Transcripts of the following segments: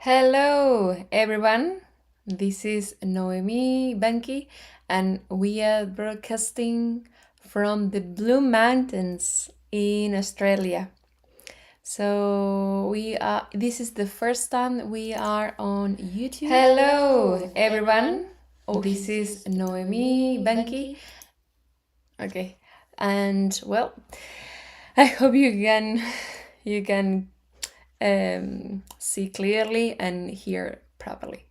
Hello, everyone. This is Noemi Banchi, and we are broadcasting from the Blue Mountains in Australia. So this is the first time we are on YouTube. Hello, everyone. This is Noemi Banchi. Okay, and well, I hope you can see clearly and hear properly.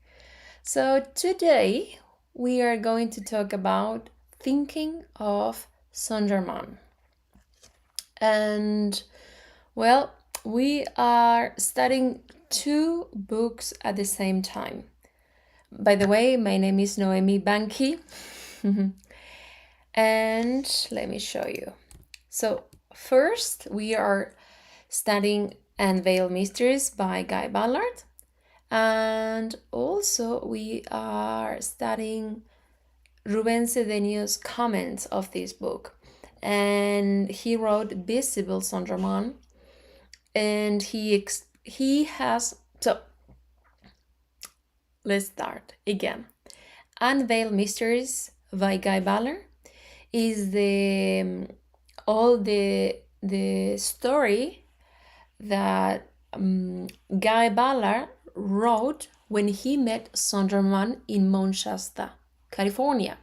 So today we are going to talk about thinking of Saint-Germain. And well, we are studying two books at the same time. By the way, my name is Noemi Banchi. And let me show you. So first we are studying Unveiled Mysteries by Guy Ballard. And also we are studying Ruben Cedeño's comments of this book. And he wrote Visible Saint-Germain. And he has, so let's start again. Unveiled Mysteries by Guy Ballard is all the story that Guy Ballard wrote when he met Saint-Germain in Mount Shasta, California.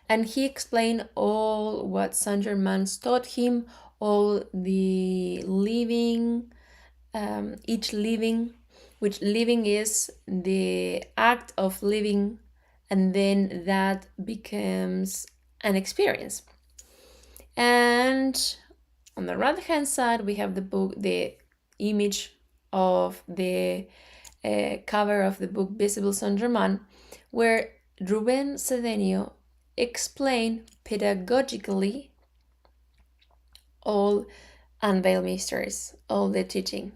And he explained all what Saint-Germain taught him, all the living, each living, which living is the act of living, and then that becomes an experience. And on the right hand side, we have the book, the image of the cover of the book Visible Saint-Germain, where Ruben Cedeño explained pedagogically all Unveiled Mysteries, all the teaching.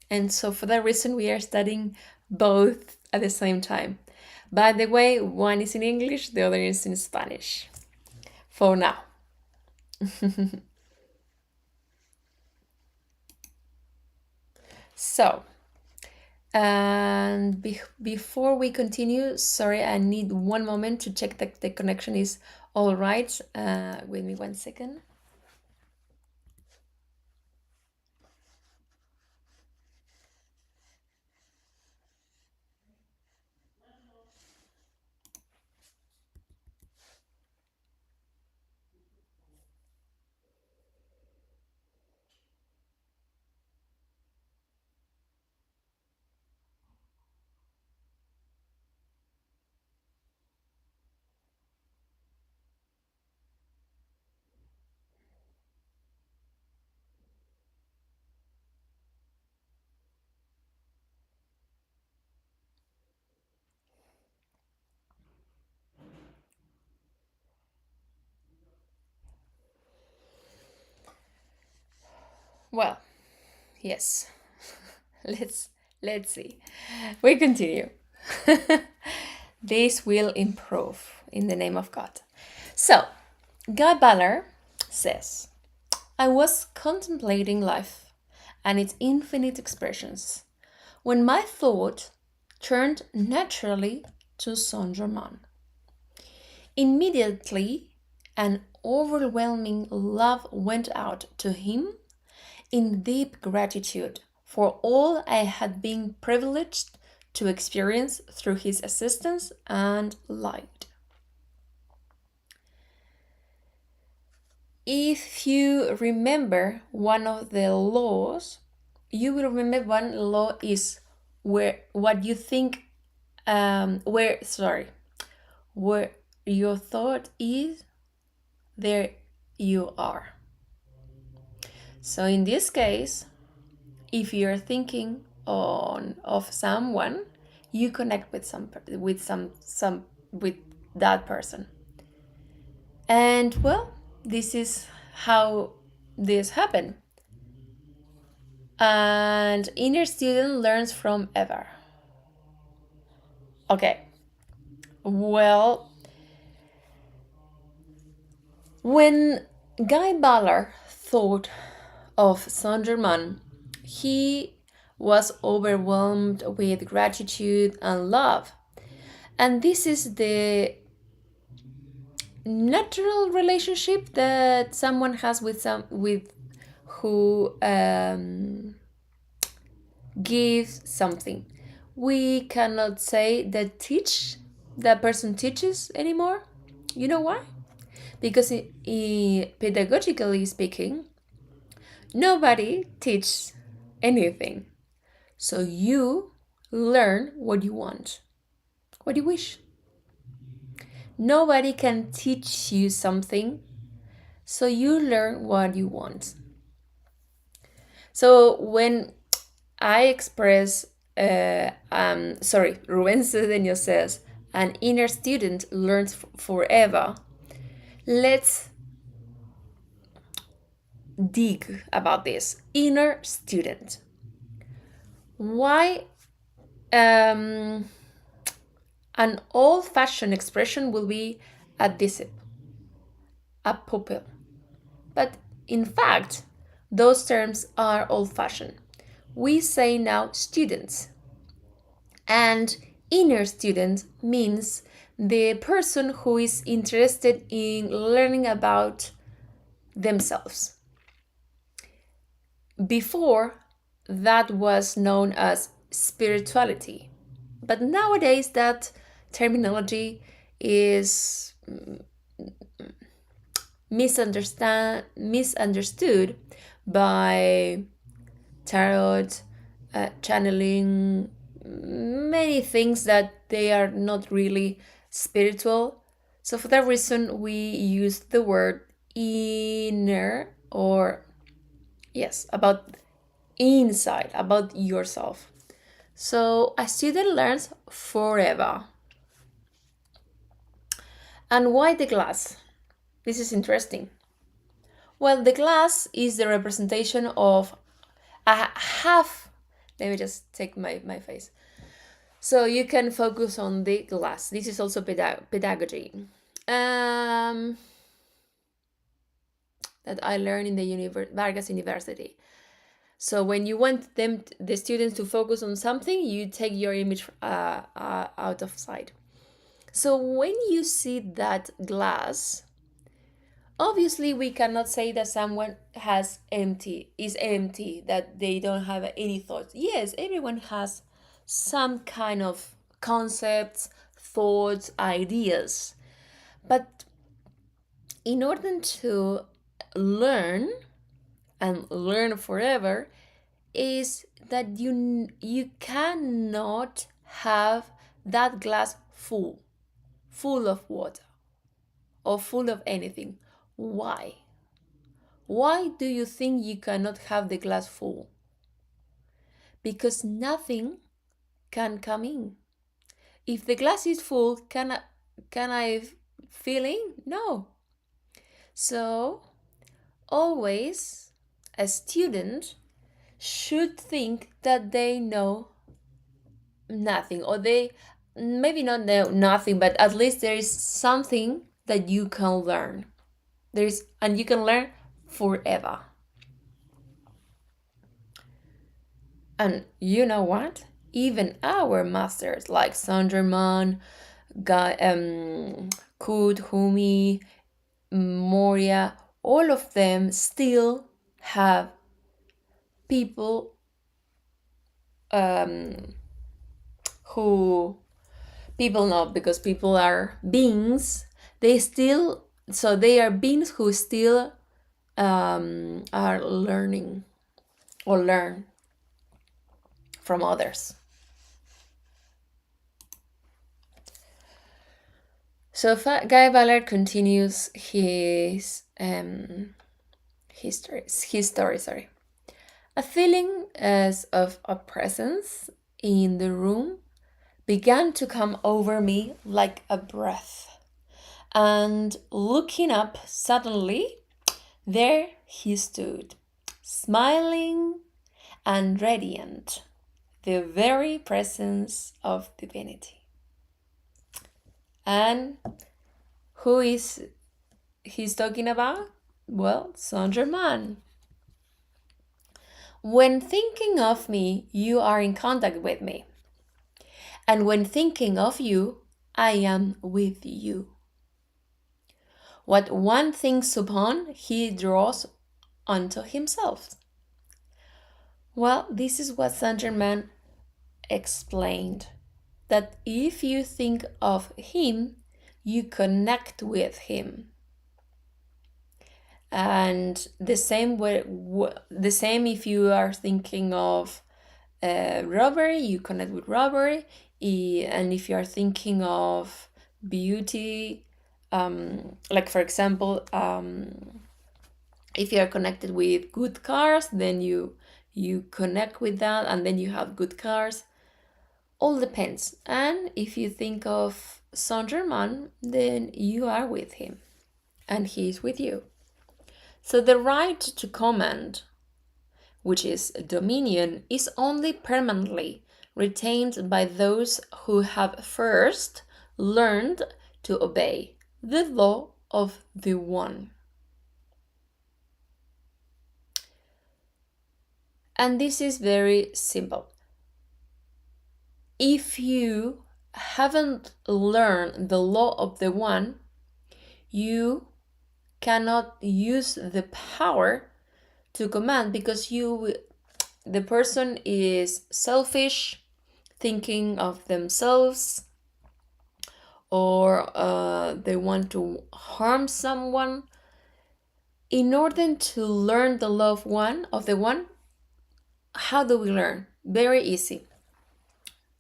And so for that reason, we are studying both at the same time. By the way, one is in English, the other is in Spanish. For now. So, and before we continue, sorry, I need one moment to check that the connection is all right. Wait me 1 second. Well, yes. let's see. We continue. This will improve in the name of God. So, Guy Ballard says, I was contemplating life and its infinite expressions when my thought turned naturally to Saint-Germain. Immediately, an overwhelming love went out to him in deep gratitude for all I had been privileged to experience through his assistance and light. If you remember one of the laws, you will remember one law is where what you think, where your thought is, there you are. So in this case, if you're thinking of someone, you connect with with that person. And well, this is how this happened. And inner student learns from ever. Okay. Well, when Guy Ballard thought of Saint-Germain, he was overwhelmed with gratitude and love. And this is the natural relationship that someone has with who gives something. We cannot say that person teaches anymore. You know why? Because pedagogically speaking, nobody teaches anything. So you learn what you want, what you wish. Nobody can teach you something, so you learn what you want. So when I express, Ruben Cedeño says, an inner student learns forever. Let's dig about this. Inner student. Why an old-fashioned expression will be a disciple, a pupil. But in fact, those terms are old-fashioned. We say now students. And inner student means the person who is interested in learning about themselves. Before, that was known as spirituality. But nowadays, that terminology is misunderstood by tarot, channeling, many things that they are not really spiritual. So for that reason, we use the word inner, or yes, about inside, about yourself. So a student learns forever. And why the glass? This is interesting. Well, the glass is the representation of a half. Let me just take my face. So you can focus on the glass. This is also pedagogy. That I learned in the Vargas University. So when you want the students to focus on something, you take your image out of sight. So when you see that glass, obviously we cannot say that someone is empty, that they don't have any thoughts. Yes, everyone has some kind of concepts, thoughts, ideas. But in order to learn and learn forever, is that you cannot have that glass full of water or full of anything. Why? Why do you think you cannot have the glass full? Because nothing can come in. If the glass is full, can I fill in? No. So always a student should think that they know nothing, or they maybe not know nothing, but at least there is something that you can learn. And you can learn forever. And you know what? Even our masters like Saint Germain, Kut, Humi, Moria, all of them still have people who people not, because people are beings. They are beings who still are learning or learn from others. So Guy Ballard continues his story. A feeling as of a presence in the room began to come over me like a breath. And looking up suddenly, there he stood, smiling and radiant, the very presence of divinity. And who is he's talking about? Well, Saint Germain. When thinking of me, you are in contact with me. And when thinking of you, I am with you. What one thinks upon, he draws unto himself. Well, this is what Saint Germain explained, that if you think of him, you connect with him. And the same if you are thinking of robbery, you connect with robbery. And if you are thinking of beauty, like for example, if you are connected with good cars, then you connect with that, and then you have good cars. All depends. And if you think of Saint Germain, then you are with him, and he is with you. So the right to command, which is dominion, is only permanently retained by those who have first learned to obey the law of the One. And this is very simple. If you haven't learned the law of the One, you cannot use the power to command, because the person is selfish, thinking of themselves, or they want to harm someone. In order to learn the law of the One, how do we learn? Very easy.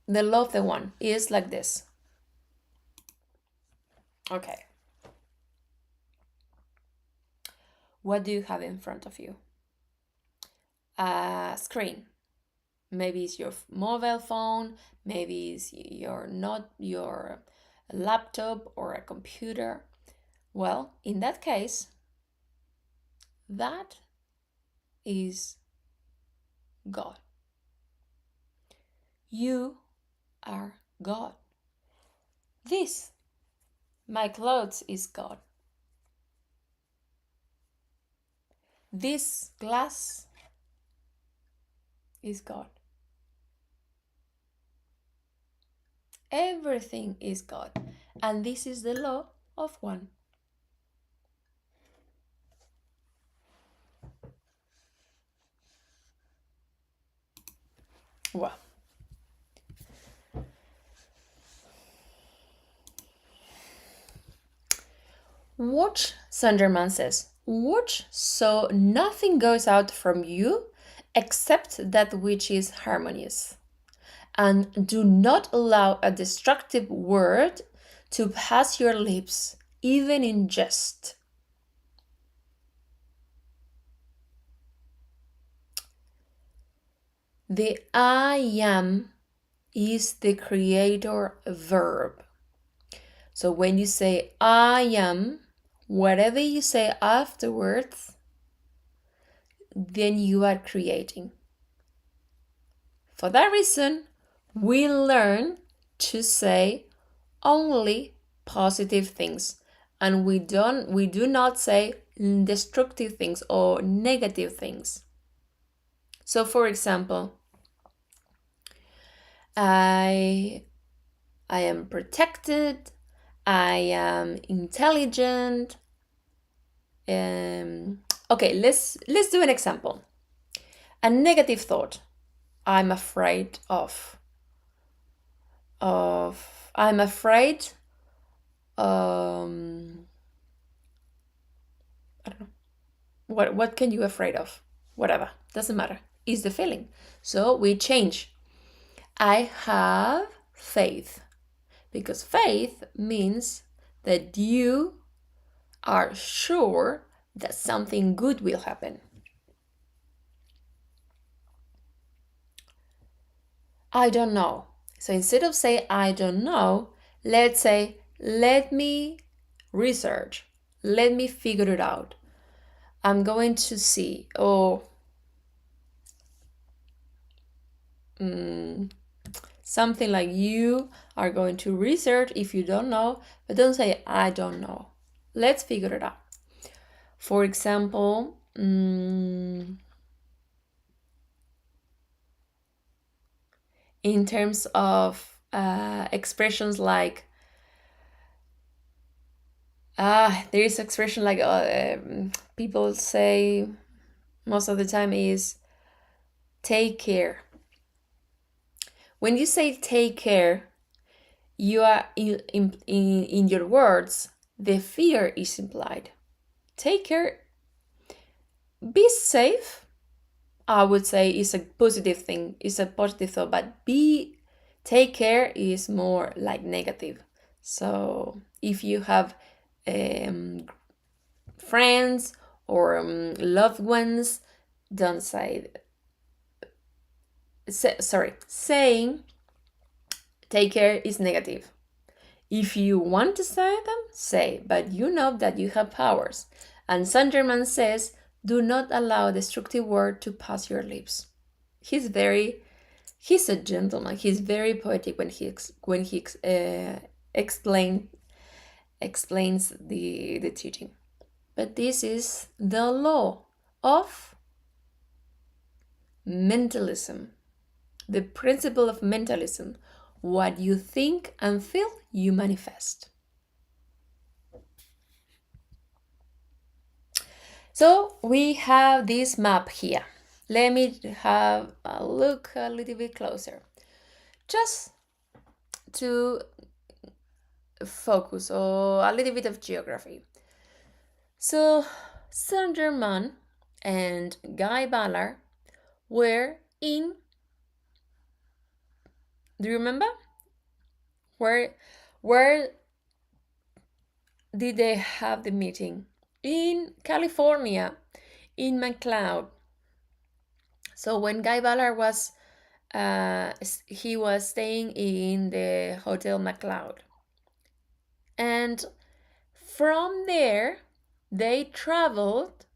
The law of the One is like this. Okay. What do you have in front of you? A screen. Maybe it's your mobile phone, maybe it's not your laptop or a computer. Well, in that case, that is God. You are God. This, my clothes, is God. This glass is God. Everything is God. And this is the law of One. Well, watch, Saint Germain says, watch so nothing goes out from you except that which is harmonious. And do not allow a destructive word to pass your lips, even in jest. The I am is the creator verb. So when you say I am, whatever you say afterwards, then you are creating. For that reason, we learn to say only positive things, and we do not say destructive things or negative things. So for example, I am protected, I am intelligent. Okay, let's do an example. A negative thought. I'm afraid of. I'm afraid. I don't know. What can you afraid of? Whatever, doesn't matter. It's the feeling. So we change. I have faith, because faith means that you are sure that something good will happen. I don't know. So instead of say I don't know, let's say let me research, let me figure it out. I'm going to see, something like you are going to research if you don't know, but don't say I don't know. Let's figure it out. For example, in terms of expressions like there is expression like people say most of the time is take care. When you say take care, you are in your words, the fear is implied. Take care, be safe, I would say is a positive thing, is a positive thought, but be take care is more like negative. So if you have um, friends or loved ones, don't saying take care is negative. If you want to say them, say, but you know that you have powers. And Saint Germain says, do not allow a destructive word to pass your lips. He's a gentleman. He's very poetic when he explains the teaching. But this is the law of mentalism, the principle of mentalism. What you think and feel, you manifest. So we have this map here. Let me have a look a little bit closer. Just to focus on a little bit of geography. So Saint Germain and Guy Ballard were in, do you remember? Where did they have the meeting? In California, in McLeod. So when Guy Ballard was he was staying in the Hotel McLeod. And from there, they traveled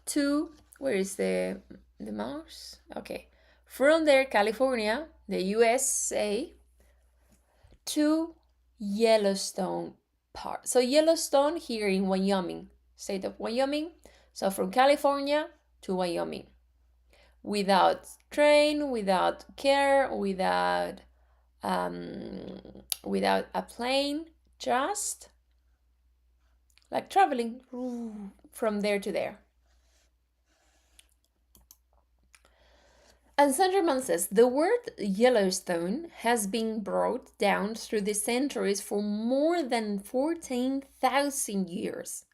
to, where is the mouse? Okay. From there, California, the USA, to Yellowstone Park. So Yellowstone here in Wyoming, state of Wyoming. So from California to Wyoming. Without train, without care, without a plane, just like traveling from there to there. And Saint Germain says the word Yellowstone has been brought down through the centuries for more than 14,000 years.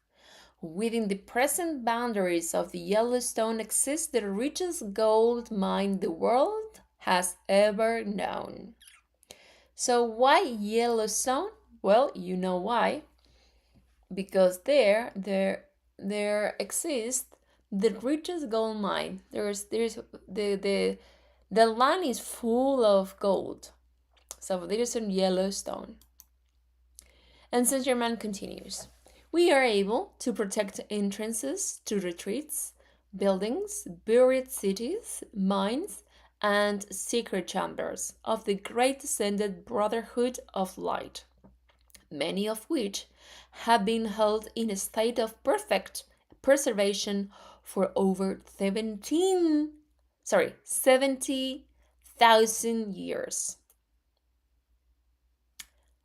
Within the present boundaries of the Yellowstone exists the richest gold mine the world has ever known. So why Yellowstone? Well, you know why. Because there exists the richest gold mine. There's the land is full of gold. So there's a Yellowstone. And Saint Germain continues. We are able to protect entrances to retreats, buildings, buried cities, mines, and secret chambers of the great ascended brotherhood of light, many of which have been held in a state of perfect preservation for over 70,000 years.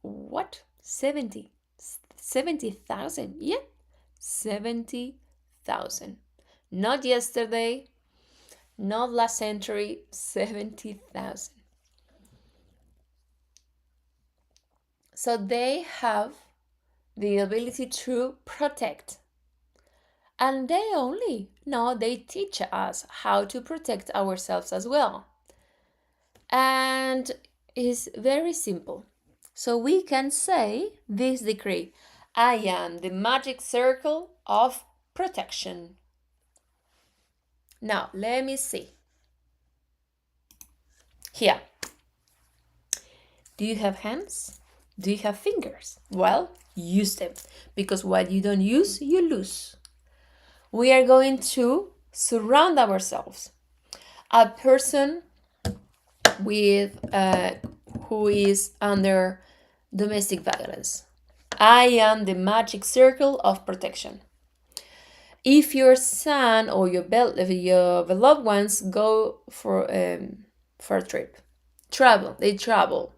What? 70,000? Yeah, 70,000. Not yesterday, not last century, 70,000. So they have the ability to protect. And they teach us how to protect ourselves as well. And it's very simple. So we can say this decree: I am the magic circle of protection. Now, let me see. Here. Do you have hands? Do you have fingers? Well, use them, because what you don't use, you lose. We are going to surround ourselves. A person with who is under domestic violence. I am the magic circle of protection. If your son or your beloved ones go for for a trip. Travel, they travel.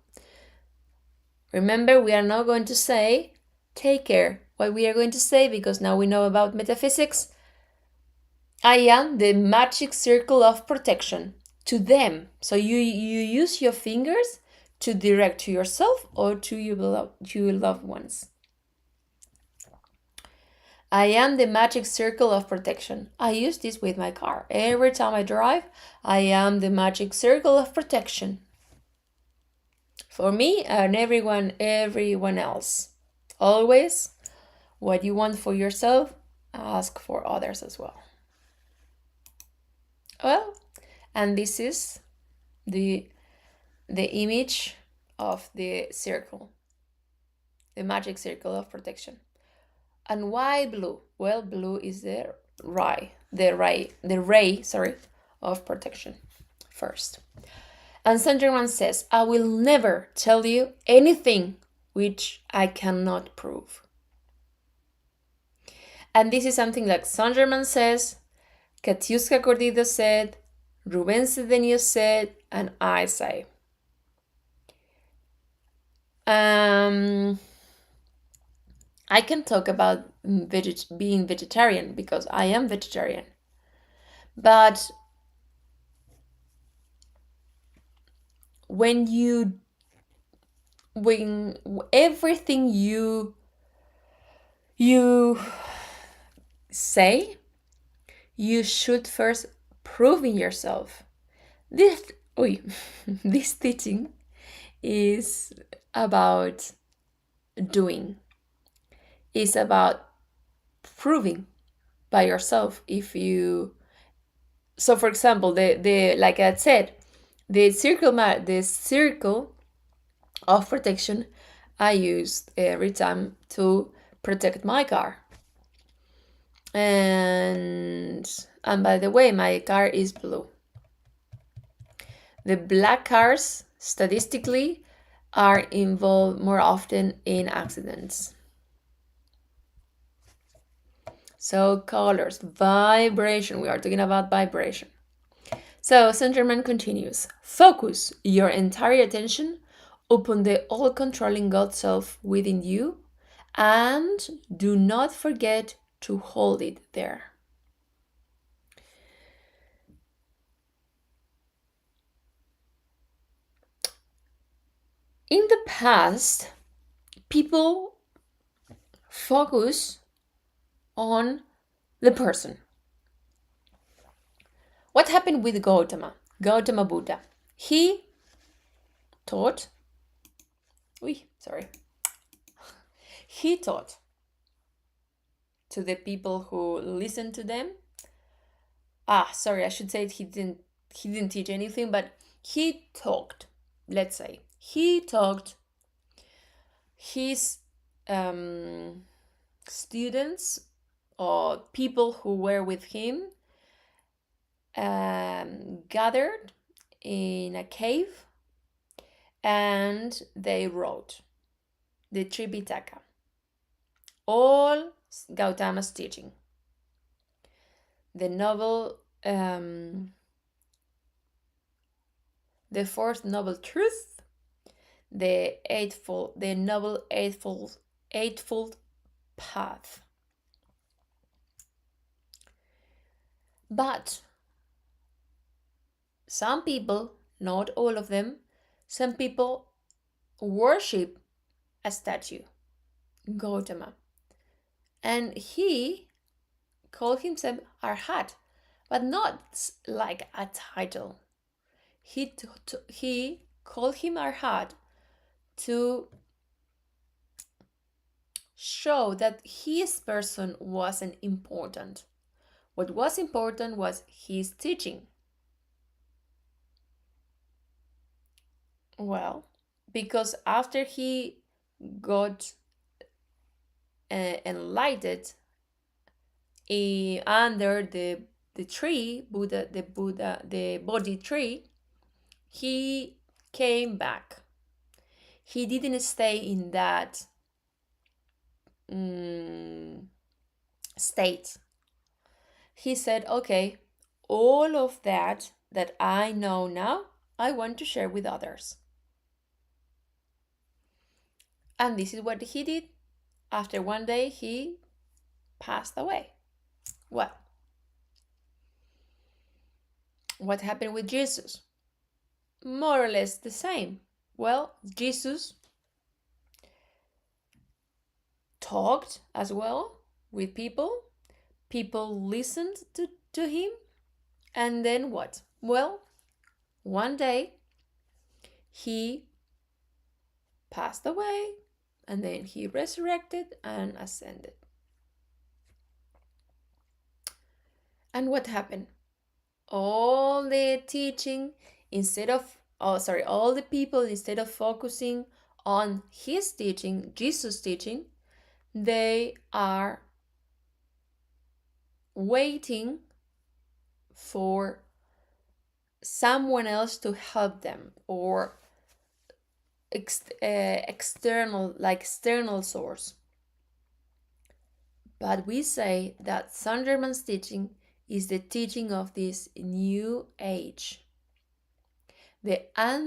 Remember, we are not going to say take care. What we are going to say, because now we know about metaphysics, I am the magic circle of protection to them. So you use your fingers to direct to yourself or to your loved ones. I am the magic circle of protection. I use this with my car. Every time I drive, I am the magic circle of protection. For me and everyone else. Always, what you want for yourself, ask for others as well. Well, and this is the image of the circle, the magic circle of protection. And why blue? Well, blue is the ray, of protection first. And Saint Germain says, I will never tell you anything which I cannot prove. And this is something like Saint Germain says, Katiuska Cordido said, Ruben Cedenio said, and I say. I can talk about being vegetarian because I am vegetarian. But when everything you say, you should first prove in yourself. This teaching is about doing. It's about proving by yourself. So for example, the like I said, the circle of protection I used every time to protect my car. And by the way, my car is blue. The black cars, statistically, are involved more often in accidents. So colors, vibration, we are talking about vibration. So Saint Germain continues, focus your entire attention upon the all-controlling God self within you and do not forget to hold it there. In the past, people focus on the person. What happened with Gautama Buddha? He taught, he taught to the people who listened to them. I should say he didn't teach anything, but he talked, let's say. He talked his students or people who were with him gathered in a cave and they wrote the Tripitaka, all Gautama's teaching. The noble, the fourth noble truth, the noble eightfold path. But some people, not all of them, some people worship a statue, Gautama, and he called himself Arhat, but not like a title. He called him Arhat to show that his person wasn't important. What was important was his teaching. Well, because after he got enlightened under the tree, the Bodhi tree, he came back. He didn't stay in that state. He said, okay, all of that I know now, I want to share with others. And this is what he did. After one day, he passed away. Well, what happened with Jesus? More or less the same. Well, Jesus talked as well with people. People listened to him. And then what? Well, one day he passed away and then he resurrected and ascended. And what happened? All the teaching, all the people, instead of focusing on his teaching, Jesus' teaching, they are waiting for someone else to help them, or external source. But we say that Saint Germain's teaching is the teaching of this new age. The I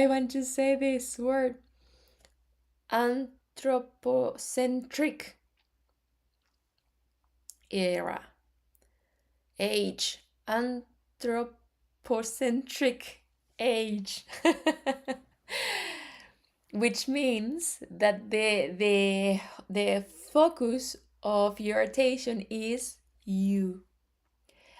want to say this word. Anthropocentric era. Age. Anthropocentric age. Which means that the focus of your attention is you.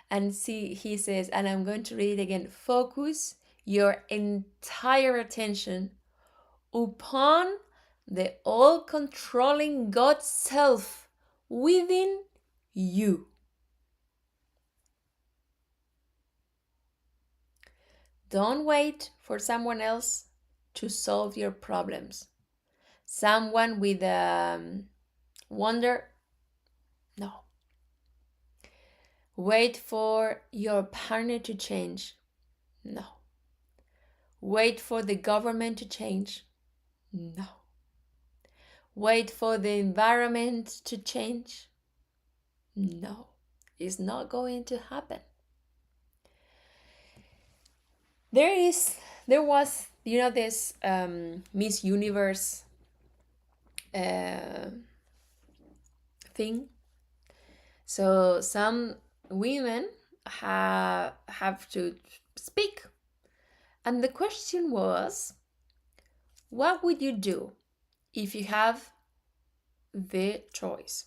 And see, he says, and I'm going to read it again, focus your entire attention upon the all-controlling God self within you. Don't wait for someone else to solve your problems. Someone with wonder. No. Wait for your partner to change. No. Wait for the government to change. No. Wait for the environment to change. No. It's not going to happen. There was, this Miss Universe thing. So some women have to speak. And the question was, what would you do if you have the choice?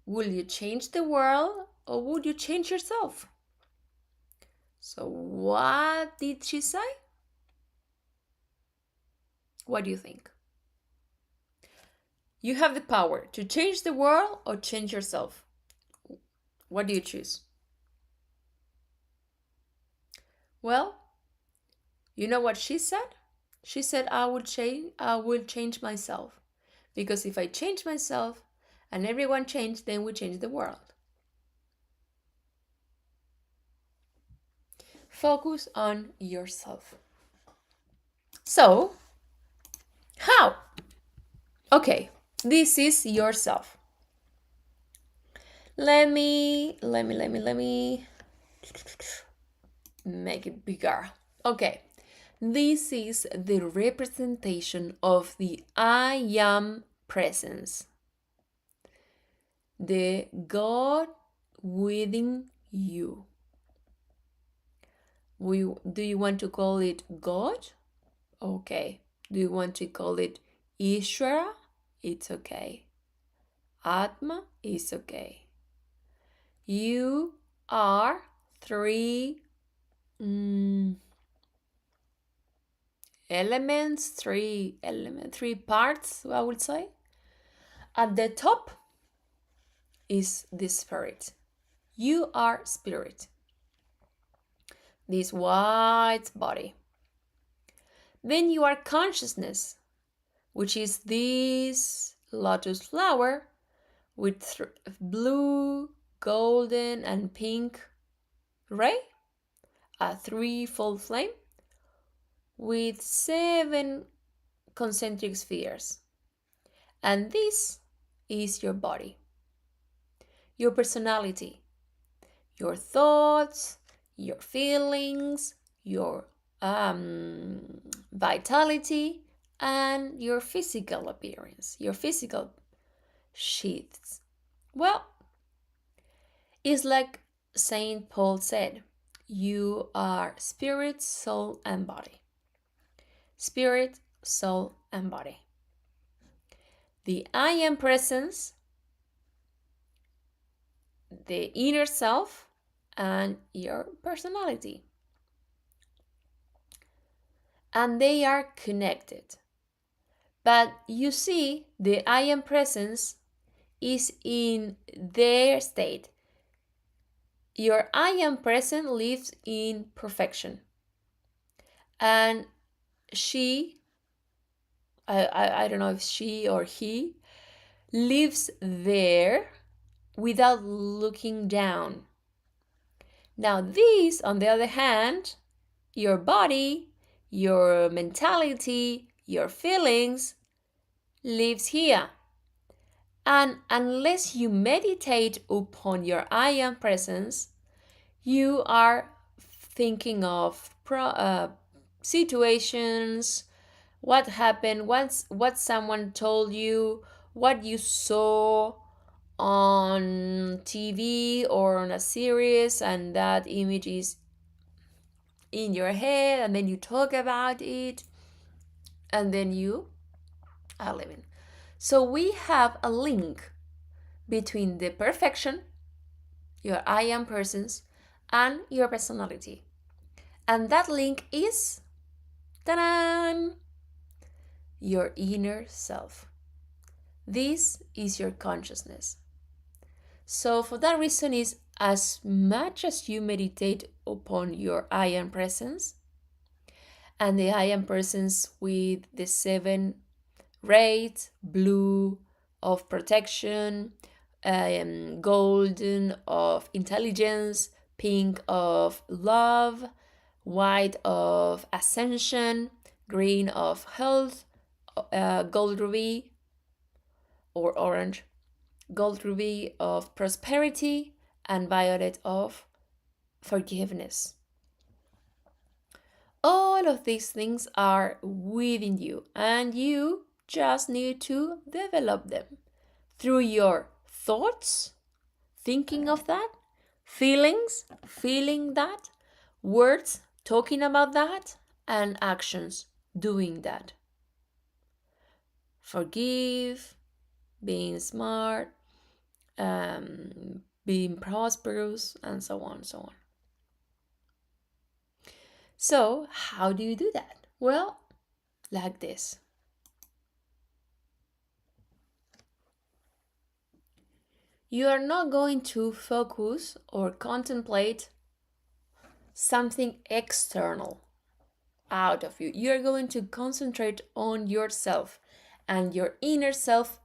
Will you change the world or would you change yourself? So what did she say? What do you think? You have the power to change the world or change yourself. What do you choose? Well, you know what she said? She said, I will change myself. Because if I change myself and everyone change, then we change the world. Focus on yourself. So, how? Okay, this is yourself. Let me make it bigger. Okay, this is the representation of the I am presence. The God within you. Do you want to call it God? Okay. Do you want to call it Ishvara? It's okay. Atma is okay. You are three elements, three parts, I would say. At the top is the spirit. You are spirit. This white body. Then you are consciousness, which is this lotus flower with blue, golden, and pink ray, a threefold flame with 7 concentric spheres. And this is your body, your personality, your thoughts, your feelings, your vitality, and your physical appearance, your physical sheaths. Well, it's like Saint Paul said, you are spirit, soul, and body. Spirit, soul, and body. The I am presence, the inner self, and your personality. And they are connected. But you see, the I am presence is in their state. Your I am present lives in perfection. And she, I don't know if she or he, lives there without looking down. Now, this, on the other hand, your body, your mentality, your feelings lives here. And unless you meditate upon your I am presence, you are thinking of situations, what happened, what someone told you, what you saw on TV or on a series, and that image is in your head, and then you talk about it, and then you are living. So we have a link between the perfection, your I am persons, and your personality. And that link is, ta-da, your inner self. This is your consciousness. So for that reason is as much as you meditate upon your I am presence and the I am presence with the 7 rays, blue of protection, golden of intelligence, pink of love, white of ascension, green of health, gold ruby or orange, gold ruby of prosperity, and violet of forgiveness. All of these things are within you, and you just need to develop them through your thoughts, thinking of that, feelings, feeling that, words, talking about that, and actions, doing that. Forgive, being smart, being prosperous, and so on, so on. So, how do you do that? Well, like this. You are not going to focus or contemplate something external out of you. You're going to concentrate on yourself and your inner self.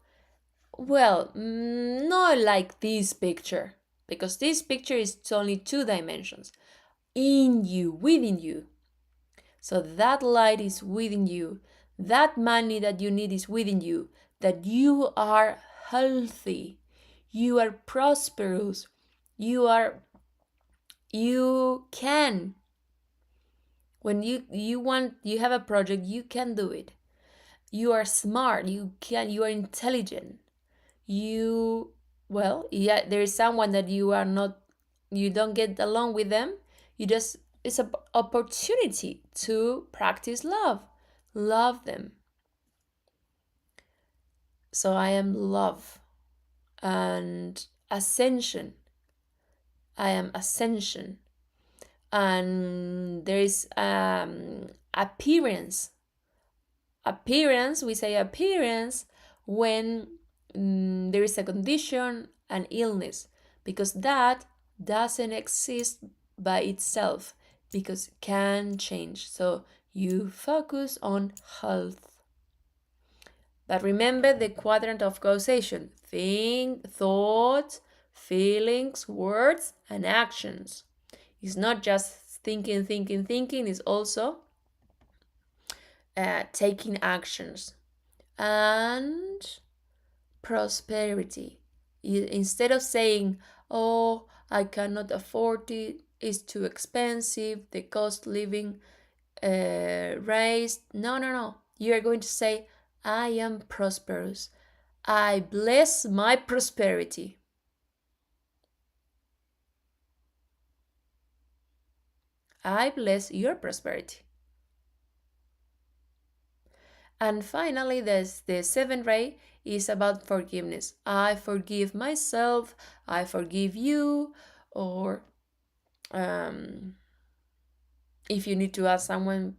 Well, not like this picture, because this picture is only 2 dimensions. In you, within you. So that light is within you. That money that you need is within you. That you are healthy. You are prosperous. You can. When you have a project, you can do it. You are smart. You are intelligent. There is someone that you don't get along with them. It's an opportunity to practice love. Love them. So I am love and ascension. I am ascension. And there is appearance. Appearance, we say appearance when there is a condition, an illness, because that doesn't exist by itself, because it can change. So you focus on health. But remember the quadrant of causation: thoughts, feelings, words, and actions. It's not just thinking, it's also taking actions. And prosperity. Instead of saying, oh, I cannot afford it, it's too expensive, the cost living raised. No, no, no. You are going to say, I am prosperous. I bless my prosperity. I bless your prosperity. And finally, the seventh ray is about forgiveness. I forgive myself, I forgive you, or um, if you need to ask someone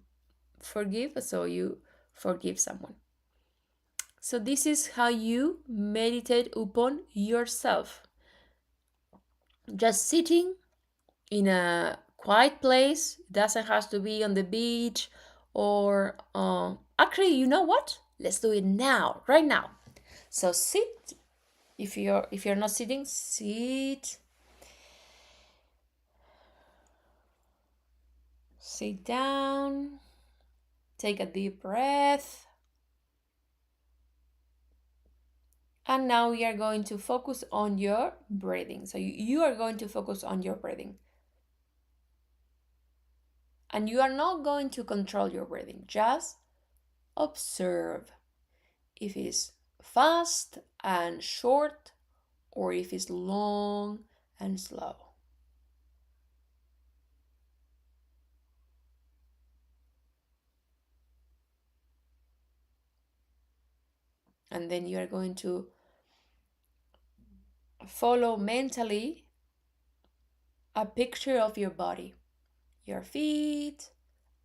forgive, so you forgive someone. So this is how you meditate upon yourself. Just sitting in a quiet place. It doesn't have to be on the beach or actually, you know what? Let's do it now, right now. So sit. If you're not sitting, sit. Sit down. Take a deep breath. And now we are going to focus on your breathing. So you are going to focus on your breathing. And you are not going to control your breathing. Just observe if it's fast and short or if it's long and slow. And then you are going to follow mentally a picture of your body, your feet,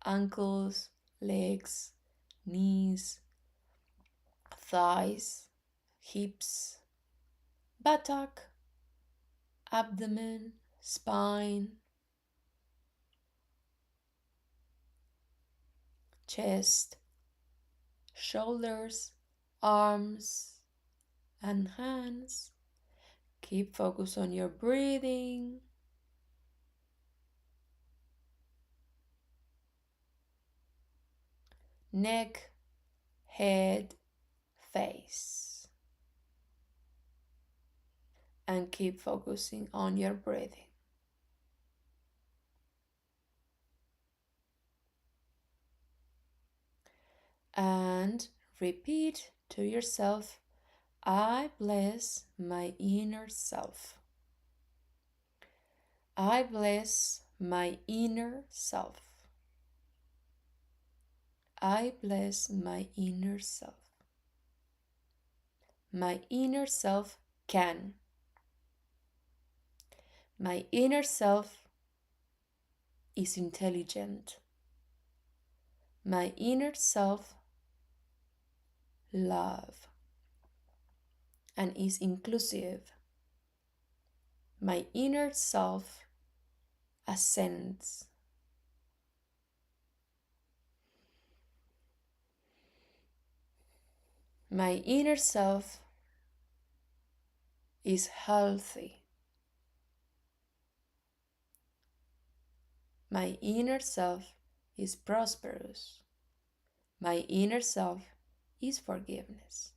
ankles, legs, knees, thighs, hips, buttock, abdomen, spine, chest, shoulders, arms, and hands. Keep focus on your breathing. Neck, head, face. And keep focusing on your breathing. And repeat to yourself, I bless my inner self. I bless my inner self. I bless my inner self. My inner self can. My inner self is intelligent. My inner self love and is inclusive. My inner self ascends. My inner self is healthy. My inner self is prosperous. My inner self is forgiveness.